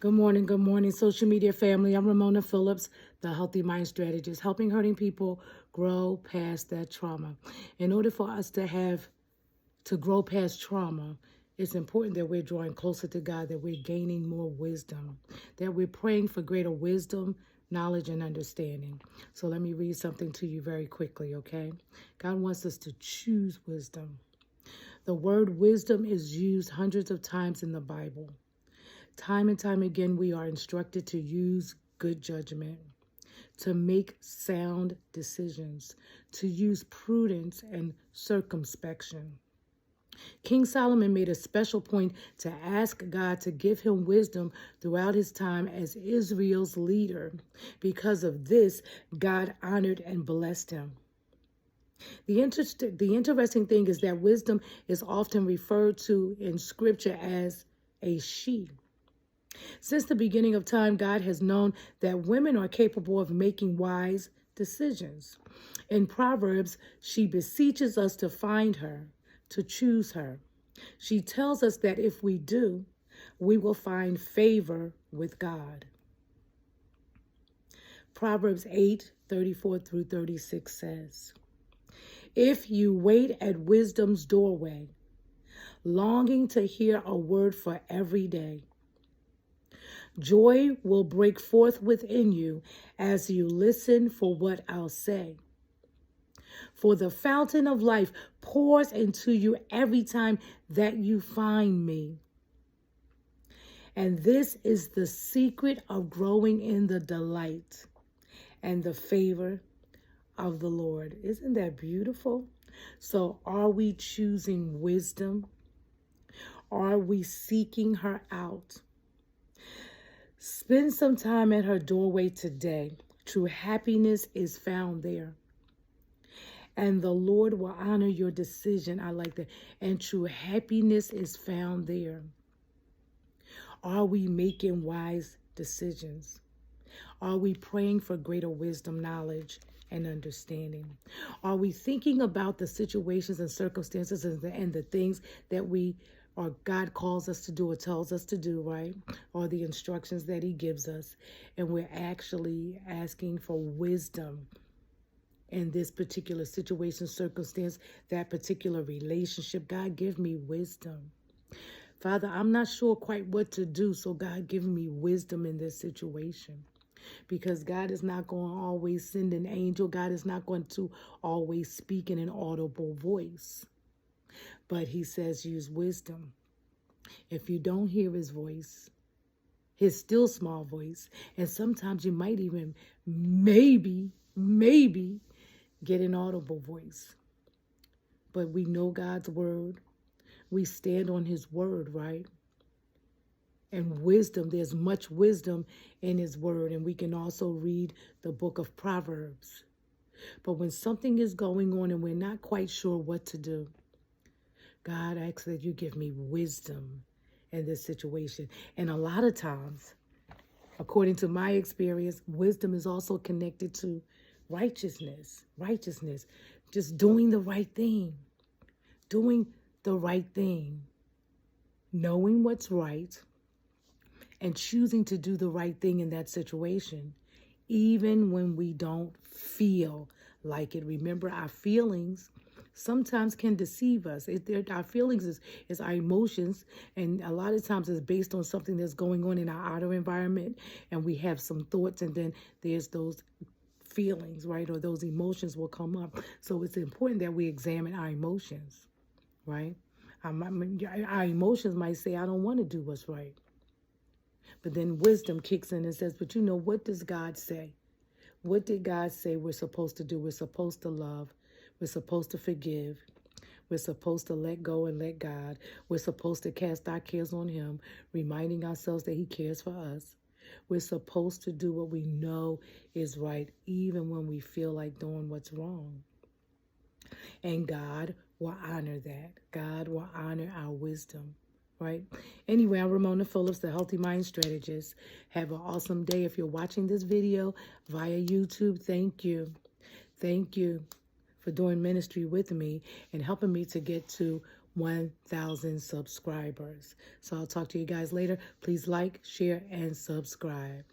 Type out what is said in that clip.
Good morning, social media family. I'm Ramona Phillips, the Healthy Mind Strategist, helping hurting people grow past that trauma. In order for us to grow past trauma, it's important that we're drawing closer to God, that we're gaining more wisdom, that we're praying for greater wisdom, knowledge, and understanding. So let me read something to you very quickly, okay? God wants us to choose wisdom. The word wisdom is used hundreds of times in the Bible. Time and time again, we are instructed to use good judgment, to make sound decisions, to use prudence and circumspection. King Solomon made a special point to ask God to give him wisdom throughout his time as Israel's leader. Because of this, God honored and blessed him. The interesting thing is that wisdom is often referred to in Scripture as a she. Since the beginning of time, God has known that women are capable of making wise decisions. In Proverbs, she beseeches us to find her, to choose her. She tells us that if we do, we will find favor with God. Proverbs 8:34 through 36 says, "If you wait at wisdom's doorway, longing to hear a word for every day, joy will break forth within you as you listen for what I'll say. For the fountain of life pours into you every time that you find me. And this is the secret of growing in the delight and the favor of the Lord." Isn't that beautiful? So are we choosing wisdom? Are we seeking her out? Spend some time at her doorway today. True happiness is found there. And the Lord will honor your decision. I like that. And true happiness is found there. Are we making wise decisions? Are we praying for greater wisdom, knowledge, and understanding? Are we thinking about the situations and circumstances and the things that or God calls us to do or tells us to do, right? Or the instructions that he gives us. And we're actually asking for wisdom in this particular situation, circumstance, that particular relationship. God, give me wisdom. Father, I'm not sure quite what to do, so God, give me wisdom in this situation. Because God is not going to always send an angel. God is not going to always speak in an audible voice. But he says use wisdom. If you don't hear his voice, his still small voice, and sometimes you might even maybe get an audible voice. But we know God's word. We stand on his word, right? And wisdom, there's much wisdom in his word. And we can also read the book of Proverbs. But when something is going on and we're not quite sure what to do, God asks that you give me wisdom in this situation. And a lot of times, according to my experience, wisdom is also connected to righteousness. Righteousness, just doing the right thing. Doing the right thing. Knowing what's right and choosing to do the right thing in that situation, even when we don't feel like it. Remember, our feelings sometimes can deceive us. Our feelings is our emotions, and a lot of times it's based on something that's going on in our outer environment, and we have some thoughts, and then there's those feelings, right, or those emotions will come up. So it's important that we examine our emotions, right? Our emotions might say, I don't want to do what's right. But then wisdom kicks in and says, but you know, what does God say? What did God say we're supposed to do? We're supposed to love. We're supposed to forgive. We're supposed to let go and let God. We're supposed to cast our cares on him, reminding ourselves that he cares for us. We're supposed to do what we know is right, even when we feel like doing what's wrong. And God will honor that. God will honor our wisdom, right? Anyway, I'm Ramona Phillips, the Healthy Mind Strategist. Have an awesome day. If you're watching this video via YouTube, thank you. Thank you for doing ministry with me and helping me to get to 1,000 subscribers. So I'll talk to you guys later. Please like, share, and subscribe.